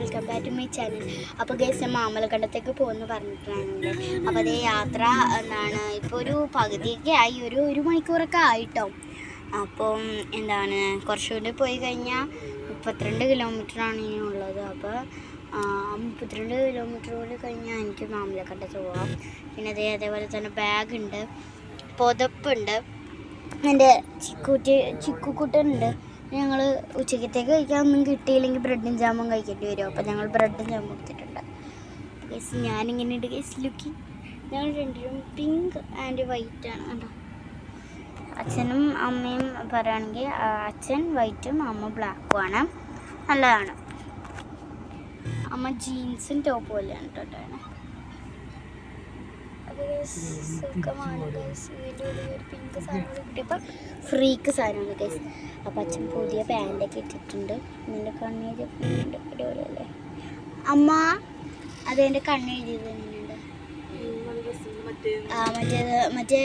Welcome back to my channel. അപ്പോൾ guys ഞാൻ മാമലക്കണ്ടത്തേക്ക് പോകുമെന്ന് പറഞ്ഞിട്ടുണ്ട്. അപ്പോൾ അതേ യാത്ര എന്താണ് ഇപ്പോൾ ഒരു പകുതിയൊക്കെ ആയി, ഒരു മണിക്കൂറൊക്കെ ആയിട്ടോ. അപ്പം എന്താണ് കുറച്ചുകൂടി പോയി കഴിഞ്ഞാൽ 32 കിലോമീറ്ററാണ് ഇനി ഉള്ളത്. അപ്പോൾ 32 കിലോമീറ്റർ കൂടി കഴിഞ്ഞാൽ എനിക്ക് മാമലക്കണ്ടത്ത് പോകാം. പിന്നെ അതേപോലെ തന്നെ ബാഗുണ്ട്, പുതപ്പുണ്ട്, എൻ്റെ ചിക്കുക്കുട്ടനുണ്ട്. ഞങ്ങൾ ഉച്ചക്കത്തേക്ക് കഴിക്കാനൊന്നും കിട്ടിയില്ലെങ്കിൽ ബ്രെഡും ജാമും കഴിക്കേണ്ടി വരും. അപ്പോൾ ഞങ്ങൾ ബ്രെഡും ജാമും എടുത്തിട്ടുണ്ട്. ഗൈസ് ഞാനിങ്ങനെ ഉണ്ട് ഗൈസ് ലുക്കിങ്. ഞങ്ങൾ രണ്ടുപേരും പിങ്ക് ആൻഡ് വൈറ്റ് ആണ് കേട്ടോ. അച്ഛനും അമ്മയും പറയുകയാണെങ്കിൽ അച്ഛൻ വൈറ്റും അമ്മ ബ്ലാക്കും ആണ്. നല്ലതാണ്. അമ്മ ജീൻസും ടോപ്പ് പോലെയാണ് കേട്ടോ. സുഖമാണ് ഗൈസ്. ഇതിൻ്റെ ഉള്ളിൽ ഒരു പിങ്ക് സാധനം കിട്ടിയപ്പോൾ ഫ്രീക്ക് സാധനമാണ് ഗൈസ്. അപ്പം അച്ഛൻ പുതിയ പാൻറ്റൊക്കെ ഇട്ടിട്ടുണ്ട്. എൻ്റെ കണ്ണെഴുതിയിട്ടുണ്ട്. അടിപൊളിയല്ലേ അമ്മ? അതെൻ്റെ കണ്ണെഴുതിയത് തന്നെയുണ്ട്. മറ്റേ